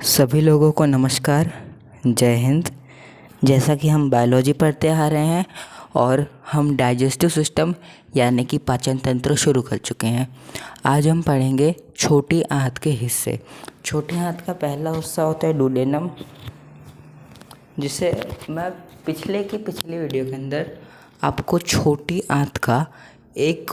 सभी लोगों को नमस्कार। जय हिंद। जैसा कि हम बायोलॉजी पढ़ते आ रहे हैं और हम डाइजेस्टिव सिस्टम यानी कि पाचन तंत्र शुरू कर चुके हैं। आज हम पढ़ेंगे छोटी आंत के हिस्से। छोटी आंत का पहला हिस्सा होता है डुडेनम, जिसे मैं पिछली वीडियो के अंदर आपको छोटी आंत का एक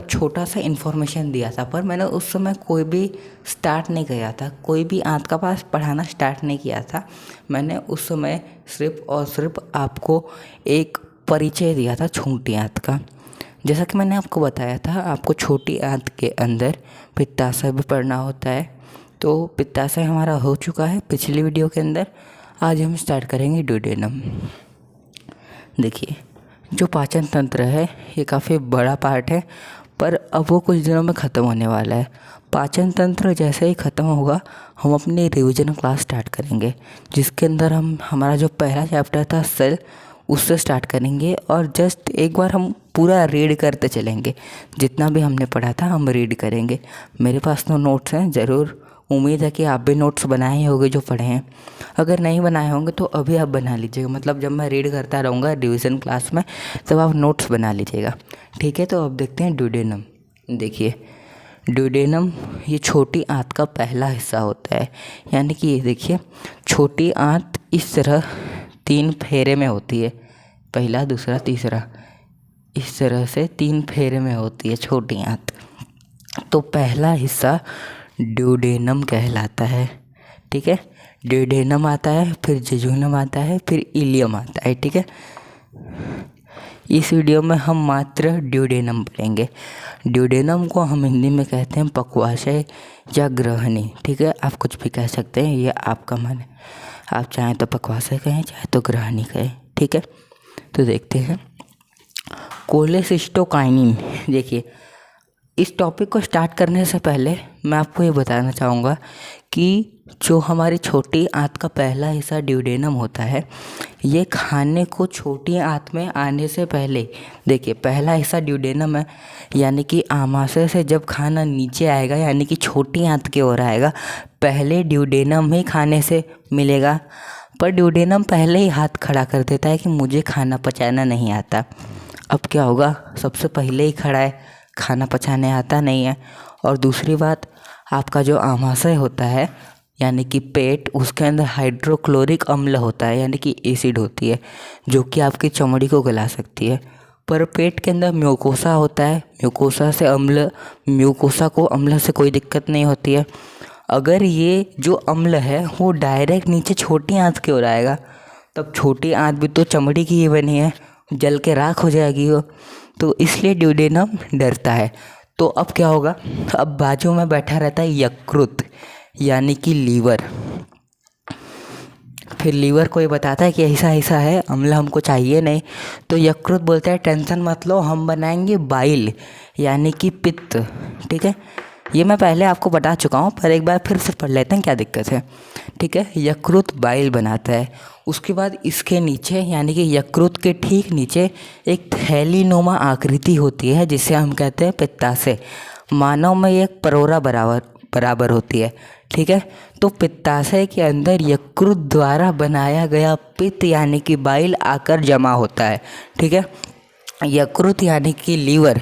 छोटा सा इन्फॉर्मेशन दिया था, पर मैंने उस समय कोई भी स्टार्ट नहीं किया था, कोई भी आंत का पास पढ़ाना स्टार्ट नहीं किया था। मैंने उस समय सिर्फ और सिर्फ आपको एक परिचय दिया था छोटी आंत का। जैसा कि मैंने आपको बताया था, आपको छोटी आंत के अंदर पित्ताशय भी पढ़ना होता है। तो पित्ताशय हमारा हो चुका है पिछली वीडियो के अंदर। आज हम स्टार्ट करेंगे डुडेनम। देखिए, जो पाचन तंत्र है ये काफ़ी बड़ा पार्ट है, पर अब वो कुछ दिनों में ख़त्म होने वाला है। पाचन तंत्र जैसे ही ख़त्म होगा हम अपनी रिवीजन क्लास स्टार्ट करेंगे, जिसके अंदर हमारा जो पहला चैप्टर था सेल, उससे स्टार्ट करेंगे और जस्ट एक बार हम पूरा रीड करते चलेंगे। जितना भी हमने पढ़ा था हम रीड करेंगे। मेरे पास तो नोट्स हैं, ज़रूर उम्मीद है कि आप भी नोट्स बनाए ही होंगे जो पढ़े हैं। अगर नहीं बनाए होंगे तो अभी आप बना लीजिएगा, जब मैं रीड करता रहूँगा रिवीजन क्लास में तब आप नोट्स बना लीजिएगा, ठीक है। तो अब देखते हैं डुडेनम। देखिए, डुडेनम ये छोटी आंत का पहला हिस्सा होता है। यानी कि ये देखिए, छोटी आंत इस तरह 3 फेरे में होती है, पहला, दूसरा, तीसरा, इस तरह से 3 फेरे में होती है छोटी आंत। तो पहला हिस्सा ड्यूडेनम कहलाता है, ठीक है। ड्यूडेनम आता है, फिर जेजुनम आता है, फिर इलियम आता है, ठीक है। इस वीडियो में हम मात्र ड्यूडेनम पढ़ेंगे। ड्यूडेनम को हम हिंदी में कहते हैं पक्वाशय या ग्रहणी, ठीक है। आप कुछ भी कह सकते हैं, ये आपका मन है। आप चाहें तो पक्वाशय कहें, चाहे तो ग्रहणी कहें, ठीक है। तो देखते हैं कोलेसिस्टोकाइनिन। देखिए, इस टॉपिक को स्टार्ट करने से पहले मैं आपको ये बताना चाहूँगा कि जो हमारी छोटी आंत का पहला हिस्सा ड्यूडेनम होता है, ये खाने को छोटी आंत में आने से पहले, देखिए पहला हिस्सा ड्यूडेनम है, यानी कि आमाशय से जब खाना नीचे आएगा यानी कि छोटी आंत की ओर आएगा, पहले ड्यूडेनम ही खाने से मिलेगा। पर ड्यूडेनम पहले ही हाथ खड़ा कर देता है कि मुझे खाना पचाना नहीं आता। अब क्या होगा, सबसे पहले ही खड़ा है, खाना पचाने आता नहीं है। और दूसरी बात, आपका जो आमाशय होता है यानी कि पेट, उसके अंदर हाइड्रोक्लोरिक अम्ल होता है, यानी कि एसिड होती है, जो कि आपकी चमड़ी को गला सकती है। पर पेट के अंदर म्यूकोसा होता है, म्यूकोसा को अम्ल से कोई दिक्कत नहीं होती है। अगर ये जो अम्ल है वो डायरेक्ट नीचे छोटी आंत की ओर आएगा, तब छोटी आंत भी तो चमड़ी की ही बनी है, जल के राख हो जाएगी वो। तो इसलिए ड्यूडेनम डरता है। तो अब क्या होगा, अब बाजू में बैठा रहता है यकृत यानी कि लीवर। फिर लीवर को ये बताता है कि ऐसा ऐसा है, अम्ल हमको चाहिए नहीं। तो यकृत बोलता है टेंशन मत लो, हम बनाएंगे बाइल यानी कि पित्त, ठीक है। ये मैं पहले आपको बता चुका हूँ, पर एक बार फिर से पढ़ लेते हैं, क्या दिक्कत है, ठीक है। यकृत बाइल बनाता है। उसके बाद इसके नीचे यानी कि यकृत के ठीक नीचे एक थैलीनुमा आकृति होती है, जिसे हम कहते हैं पित्ताशय। मानव में एक परोरा बराबर होती है, ठीक है। तो पित्ताशय के अंदर यकृत द्वारा बनाया गया पित्त यानी कि बाइल आकर जमा होता है, ठीक है। यकृत यानी कि लीवर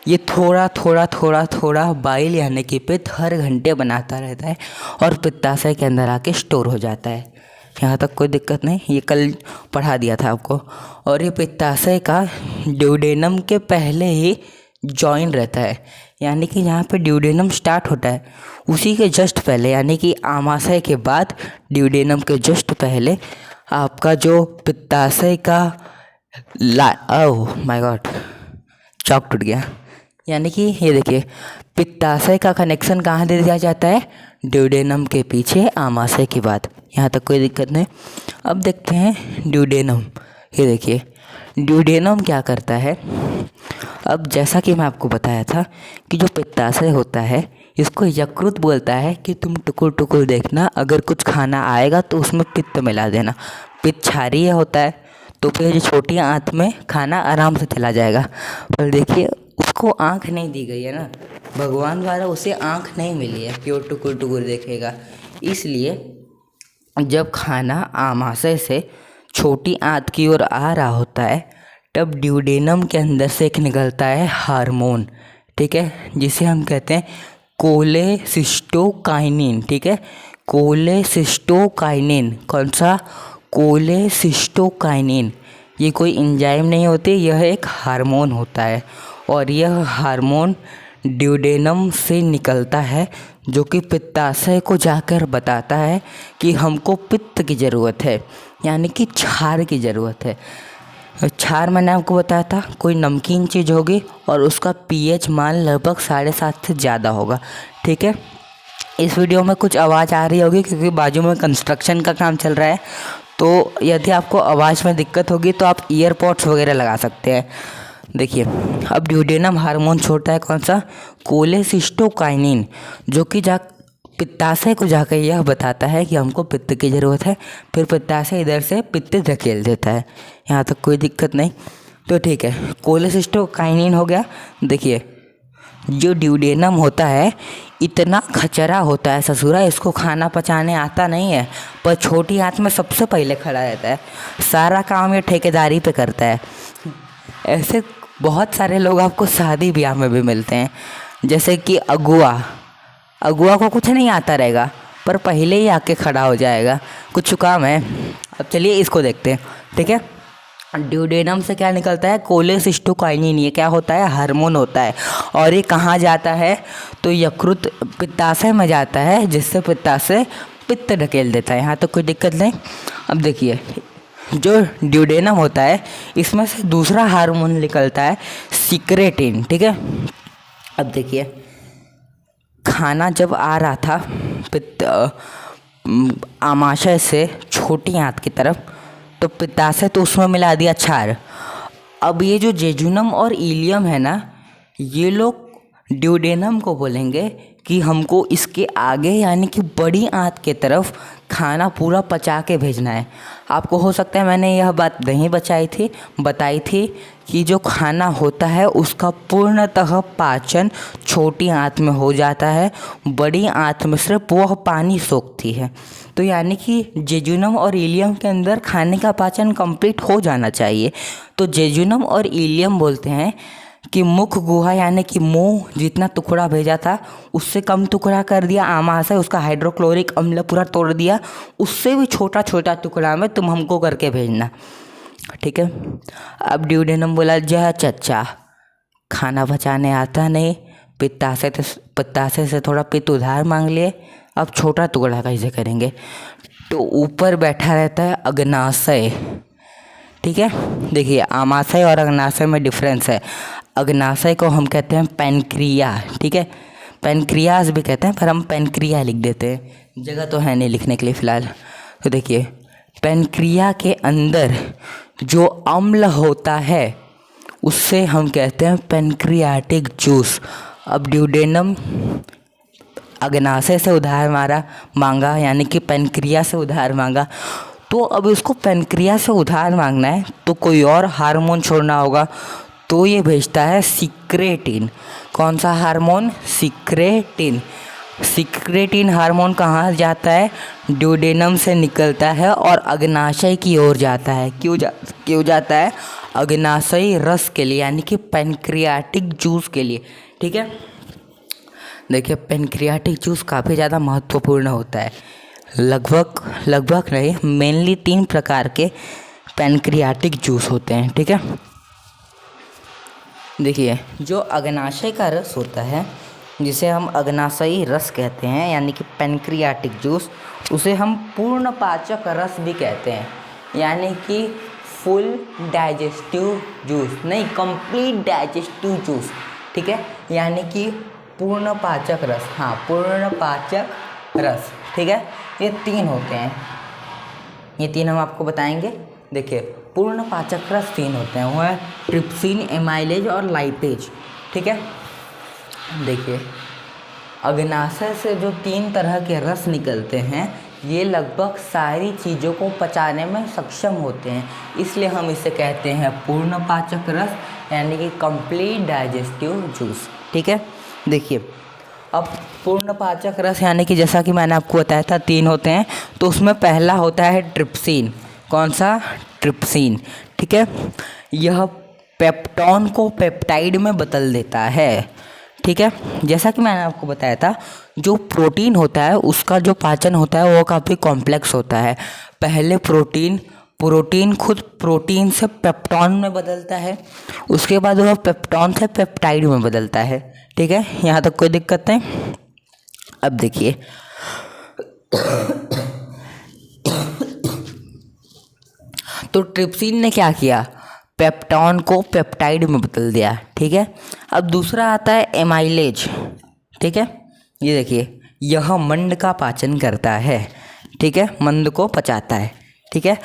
ये थोड़ा बाइल यानी कि पित्त हर घंटे बनाता रहता है और पित्ताशय के अंदर आके स्टोर हो जाता है। यहाँ तक कोई दिक्कत नहीं, ये कल पढ़ा दिया था आपको। और ये पित्ताशय का ड्यूडेनम के पहले ही जॉइन रहता है, यानी कि यहाँ पे ड्यूडेनम स्टार्ट होता है उसी के जस्ट पहले, यानी कि आमाशय के बाद ड्यूडेनम के जस्ट पहले आपका जो पित्ताशय का ओह माय गॉड, चौक टूट गया। यानी कि ये देखिए, पित्ताशय का कनेक्शन कहाँ दे दिया जाता है, ड्यूडेनम के पीछे आमाशय के बाद। यहाँ तक कोई दिक्कत नहीं। अब देखते हैं ड्यूडेनम। ये देखिए, ड्यूडेनम क्या करता है। अब जैसा कि मैं आपको बताया था कि जो पित्ताशय होता है इसको यकृत बोलता है कि तुम टुकुर टुकुर देखना, अगर कुछ खाना आएगा तो उसमें पित्त मिला देना। पित्त क्षारीय होता है, तो फिर जो छोटी आंत में खाना आराम से चला जाएगा। पर देखिए, उसको आँख नहीं दी गई है ना, भगवान द्वारा उसे आँख नहीं मिली है कि वो टुकुर टुकुर देखेगा। इसलिए जब खाना आमाशय से छोटी आंत की ओर आ रहा होता है तब ड्यूडेनम के अंदर से एक निकलता है हार्मोन, ठीक है, जिसे हम कहते हैं कोलेसिस्टोकाइनिन, ठीक है, कोलेसिस्टोकाइनिन। कौन सा? कोलेसिस्टोकाइनिन। ये कोई एंजाइम नहीं होती, यह एक हार्मोन होता है और यह हार्मोन ड्यूडेनम से निकलता है जो कि पित्ताशय को जाकर बताता है कि हमको पित्त की ज़रूरत है, यानी कि क्षार की ज़रूरत है। क्षार मैंने आपको बताया था कोई नमकीन चीज़ होगी और उसका पीएच मान लगभग 7.5 से ज़्यादा होगा, ठीक है। इस वीडियो में कुछ आवाज़ आ रही होगी क्योंकि बाजू में कंस्ट्रक्शन का काम चल रहा है, तो यदि आपको आवाज़ में दिक्कत होगी तो आप ईयरपॉड्स वगैरह लगा सकते हैं। देखिए, अब ड्यूडेनम हार्मोन छोड़ता है कौन सा? कोलेसिस्टोकाइनिन, जो कि पित्ताशय को जाकर यह बताता है कि हमको पित्त की ज़रूरत है। फिर पित्ताशय इधर से पित्त धकेल देता है। यहाँ तक कोई दिक्कत नहीं, तो ठीक है। कोलेसिस्टोकाइनिन हो गया। देखिए, जो ड्यूडेनम होता है इतना खचरा होता है ससुरा, इसको खाना पचाने आता नहीं है, पर छोटी आंत में सबसे पहले खड़ा रहता है। सारा काम ये ठेकेदारी पे करता है। ऐसे बहुत सारे लोग आपको शादी ब्याह में भी मिलते हैं, जैसे कि अगुआ को कुछ नहीं आता रहेगा पर पहले ही आके खड़ा हो जाएगा, कुछ काम है। अब चलिए इसको देखते हैं, ठीक है। ड्यूडेनम से क्या निकलता है? कोलेसिस्टोकाइनिन। ये क्या होता है? हार्मोन होता है। और ये कहाँ जाता है? तो यकृत पित्ताशय में जाता है, जिससे पित्ताशय पित्त ढकेल देता है। यहाँ तो कोई दिक्कत नहीं। अब देखिए, जो ड्यूडेनम होता है इसमें से दूसरा हार्मोन निकलता है सिक्रेटिन, ठीक है। अब देखिए, खाना जब आ रहा था आमाशय से छोटी आंत की तरफ, तो पित्ताशय तो उसमें मिला दिया क्षार। अब ये जो जेजुनम और इलियम है ना, ये लोग ड्यूडेनम को बोलेंगे कि हमको इसके आगे यानी कि बड़ी आंत के तरफ खाना पूरा पचा के भेजना है। आपको हो सकता है मैंने यह बात नहीं बताई थी कि जो खाना होता है उसका पूर्णतः पाचन छोटी आंत में हो जाता है, बड़ी आंत में सिर्फ वह पानी सोखती है। तो यानी कि जेजुनम और इलियम के अंदर खाने का पाचन कंप्लीट हो जाना चाहिए। तो जेजुनम और इलियम बोलते हैं कि मुख गुहा यानी कि मुंह जितना टुकड़ा भेजा था उससे कम टुकड़ा कर दिया आमाशय, उसका हाइड्रोक्लोरिक अम्ल पूरा तोड़ दिया, उससे भी छोटा छोटा टुकड़ा में तुम हमको करके भेजना, ठीक है। अब ड्यूडेनम बोला, जय चच्चा, खाना पचाने आता नहीं, पित्ताशय से थोड़ा पित्त उधार मांग लिए, अब छोटा टुकड़ा कैसे करेंगे? तो ऊपर बैठा रहता है अग्नाशय, ठीक है। देखिए, आमाशय और अग्नाशय में डिफरेंस है। अग्नाशय को हम कहते हैं पैनक्रिया, ठीक है, पैनक्रियाज भी कहते हैं पर हम पैनक्रिया लिख देते हैं, जगह तो है नहीं लिखने के लिए फ़िलहाल। तो देखिए, पैनक्रिया के अंदर जो अम्ल होता है उससे हम कहते हैं पैनक्रियाटिक जूस। अब ड्यूडेनम अग्नाशय से उधार मांगा यानी कि पैनक्रिया से उधार मांगा, तो अब इसको पैनक्रिया से उधार मांगना है तो कोई और हार्मोन छोड़ना होगा, तो ये भेजता है सिक्रेटिन। कौन सा हार्मोन? सिक्रेटिन। सिक्रेटिन हार्मोन कहाँ जाता है? ड्यूडेनम से निकलता है और अग्नाशय की ओर जाता है। क्यों जाता है? अग्नाशयी रस के लिए, यानी कि पैनक्रियाटिक जूस के लिए, ठीक है। देखिए, पैनक्रियाटिक जूस काफ़ी ज़्यादा महत्वपूर्ण होता है। लगभग नहीं, मेनली 3 प्रकार के पैनक्रियाटिक जूस होते हैं, ठीक है। देखिए, जो अग्नाशय का रस होता है जिसे हम अग्नाशयी रस कहते हैं यानी कि पैनक्रियाटिक जूस, उसे हम पूर्ण पाचक रस भी कहते हैं, यानी कि फुल डाइजेस्टिव जूस नहीं, कंप्लीट डाइजेस्टिव जूस, ठीक है, यानी कि पूर्ण पाचक रस। हाँ, पूर्ण पाचक रस, ठीक है। ये 3 होते हैं, ये 3 हम आपको बताएंगे। देखिए, पूर्ण पाचक रस 3 होते हैं, वो है ट्रिप्सिन, एमाइलेज और लाइपेज, ठीक है। देखिए, अग्नाशय से जो 3 तरह के रस निकलते हैं ये लगभग सारी चीज़ों को पचाने में सक्षम होते हैं, इसलिए हम इसे कहते हैं पूर्ण पाचक रस यानी कि कंप्लीट डाइजेस्टिव जूस, ठीक है। देखिए, अब पूर्ण पाचक रस यानी कि जैसा कि मैंने आपको बताया था 3 होते हैं, तो उसमें पहला होता है ट्रिप्सिन। कौन सा? ट्रिप्सिन। ठीक है, यह पेप्टोन को पेप्टाइड में बदल देता है। ठीक है, जैसा कि मैंने आपको बताया था जो प्रोटीन होता है उसका जो पाचन होता है वो काफ़ी कॉम्प्लेक्स होता है। पहले प्रोटीन खुद प्रोटीन से पेप्टोन में बदलता है, उसके बाद वह पेप्टोन से पेप्टाइड में बदलता है। ठीक है, यहाँ तक कोई दिक्कत नहीं। अब देखिए तो ट्रिप्सिन ने क्या किया? पेप्टोन को पेप्टाइड में बदल दिया। ठीक है, अब दूसरा आता है एमाइलेज। ठीक है, ये देखिए यह मंड का पाचन करता है। ठीक है, मंद को पचाता है। ठीक है,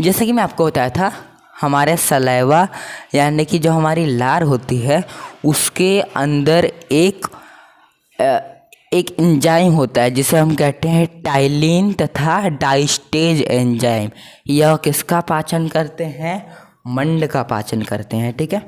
जैसे कि मैं आपको बताया था हमारे सलाइवा यानी कि जो हमारी लार होती है उसके अंदर एक एंजाइम होता है जिसे हम कहते हैं टाइलिन तथा डाइस्टेज एंजाइम। यह किसका पाचन करते हैं? मंड का पाचन करते हैं। ठीक है,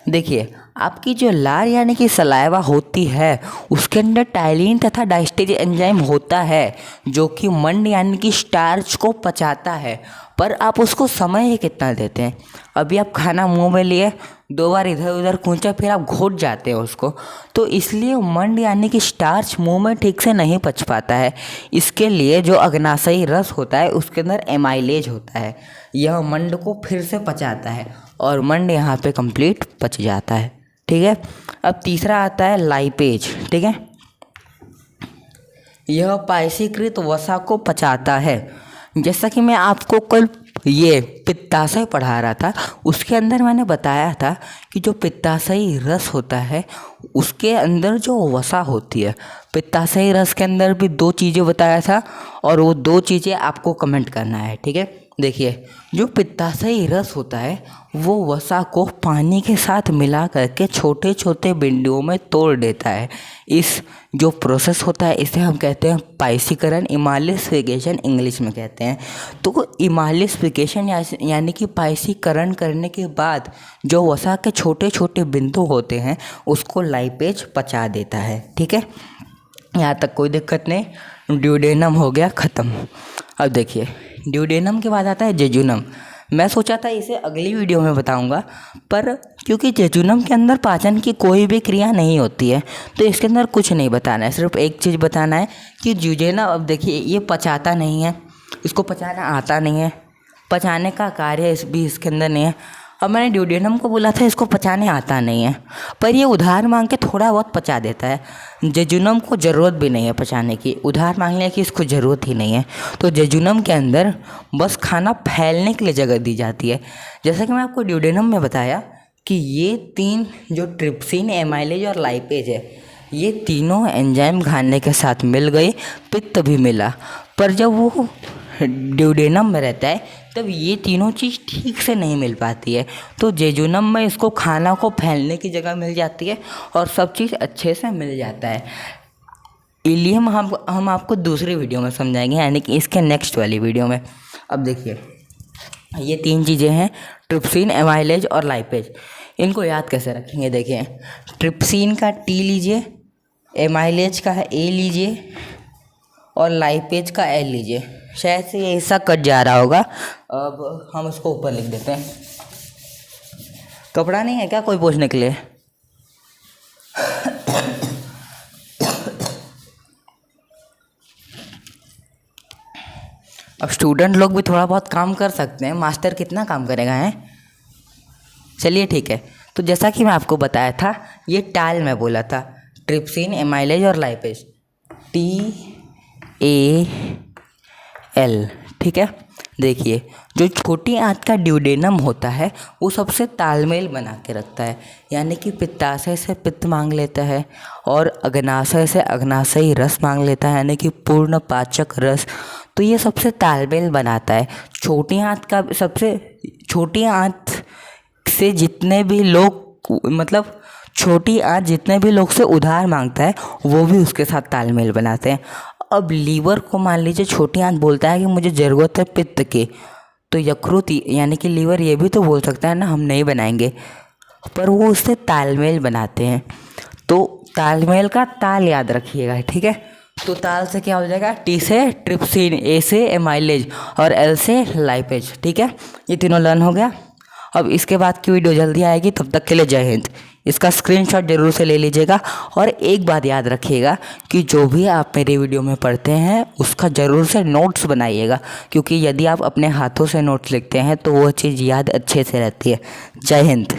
देखिए आपकी जो लार यानी कि सलाइवा होती है उसके अंदर टाइलिन तथा डाइस्टेज एंजाइम होता है जो कि मंड यानी कि स्टार्च को पचाता है, पर आप उसको समय ही कितना देते हैं? अभी आप खाना मुंह में लिए, 2 बार इधर उधर कूचा, फिर आप घोट जाते हैं उसको, तो इसलिए मंड यानी कि स्टार्च मुंह में ठीक से नहीं पच पाता है। इसके लिए जो अग्नाशयी रस होता है उसके अंदर एमाइलेज होता है, यह मंड को फिर से पचाता है और मंड यहाँ पे कंप्लीट पच जाता है। ठीक है, अब तीसरा आता है लाइपेज। ठीक है, यह पायसीकृत वसा को पचाता है। जैसा कि मैं आपको कल ये पित्ताशय पढ़ा रहा था उसके अंदर मैंने बताया था कि जो पित्ताशयी रस होता है उसके अंदर जो वसा होती है, पित्ताशयी रस के अंदर भी 2 चीज़ें बताया था और वो 2 चीज़ें आपको कमेंट करना है। ठीक है, देखिए जो पित्ताशयी रस होता है वो वसा को पानी के साथ मिला करके छोटे छोटे बिंदुओं में तोड़ देता है। इस जो प्रोसेस होता है इसे हम कहते हैं पाइसीकरण, इमालिसिफिकेशन इंग्लिश में कहते हैं। तो इमालिसिफिकेशन यानी कि पाइसीकरण करने के बाद जो वसा के छोटे छोटे बिंदु होते हैं उसको लाइपेज पचा देता है। ठीक है, यहाँ तक कोई दिक्कत नहीं। ड्यूडेनम हो गया ख़त्म। अब देखिए ड्यूडेनम के बाद आता है जेजुनम। मैं सोचा था इसे अगली वीडियो में बताऊंगा, पर क्योंकि जेजुनम के अंदर पाचन की कोई भी क्रिया नहीं होती है तो इसके अंदर कुछ नहीं बताना है, सिर्फ एक चीज़ बताना है कि जुजेनम, अब देखिए ये पचाता नहीं है, इसको पचाना आता नहीं है, पचाने का कार्य इसके अंदर नहीं है। अब मैंने ड्यूडेनम को बोला था इसको पचाने आता नहीं है, पर ये उधार मांग के थोड़ा बहुत पचा देता है। जेजुनम को ज़रूरत भी नहीं है पचाने की, उधार मांगने की इसको ज़रूरत ही नहीं है। तो जेजुनम के अंदर बस खाना फैलने के लिए जगह दी जाती है। जैसा कि मैं आपको ड्यूडेनम में बताया कि ये 3 जो ट्रिप्सिन, एमाइलेज और लाइपेज है, ये तीनों एंजाइम खाने के साथ मिल गई, पित्त भी मिला, पर जब वो ड्यूडेनम में रहता है तब ये तीनों चीज़ ठीक से नहीं मिल पाती है। तो जेजुनम में इसको खाना को फैलने की जगह मिल जाती है और सब चीज़ अच्छे से मिल जाता है। इलियम हम आपको दूसरी वीडियो में समझाएंगे, यानी कि इसके नेक्स्ट वाली वीडियो में। अब देखिए ये 3 चीज़ें हैं, ट्रिप्सिन, एमाइलेज और लाइपेज। इनको याद कैसे रखेंगे? देखिए ट्रिप्सिन का टी लीजिए, एमाइलेज का ए लीजिए और लाइपेज का एल लीजिए। शायद से ये हिस्सा कट जा रहा होगा, अब हम उसको ऊपर लिख देते हैं। कपड़ा नहीं है क्या कोई पोंछने के लिए? अब स्टूडेंट लोग भी थोड़ा बहुत काम कर सकते हैं, मास्टर कितना काम करेगा है? चलिए ठीक है, तो जैसा कि मैं आपको बताया था ये टाल में बोला था, ट्रिप्सिन, एमाइलेज और लाइपेज, TAL। ठीक है, देखिए जो छोटी आंत का ड्यूडेनम होता है वो सबसे तालमेल बना के रखता है, यानी कि पित्ताशय से पित्त मांग लेता है और अग्नाशय से अग्नाशयी रस मांग लेता है, यानी कि पूर्ण पाचक रस। तो ये सबसे तालमेल बनाता है। छोटी आंत से जितने भी लोग, मतलब छोटी आंत जितने भी लोग से उधार मांगता है वो भी उसके साथ तालमेल बनाते हैं। अब लीवर को मान लीजिए छोटी आंत बोलता है कि मुझे ज़रूरत है पित्त की, तो यकृत यानी कि लीवर ये भी तो बोल सकता है ना हम नहीं बनाएंगे, पर वो उससे तालमेल बनाते हैं। तो तालमेल का ताल याद रखिएगा, ठीक है। तो ताल से क्या हो जाएगा, टी से ट्रिप्सिन, ए से एमाइलेज और एल से लाइपेज, ठीक है। ये तीनों लर्न हो गया। अब इसके बाद की वीडियो जल्दी आएगी, तब तक के लिए जय हिंद। इसका स्क्रीनशॉट जरूर से ले लीजिएगा और एक बात याद रखिएगा कि जो भी आप मेरे वीडियो में पढ़ते हैं उसका ज़रूर से नोट्स बनाइएगा, क्योंकि यदि आप अपने हाथों से नोट्स लिखते हैं तो वो चीज़ याद अच्छे से रहती है। जय हिंद।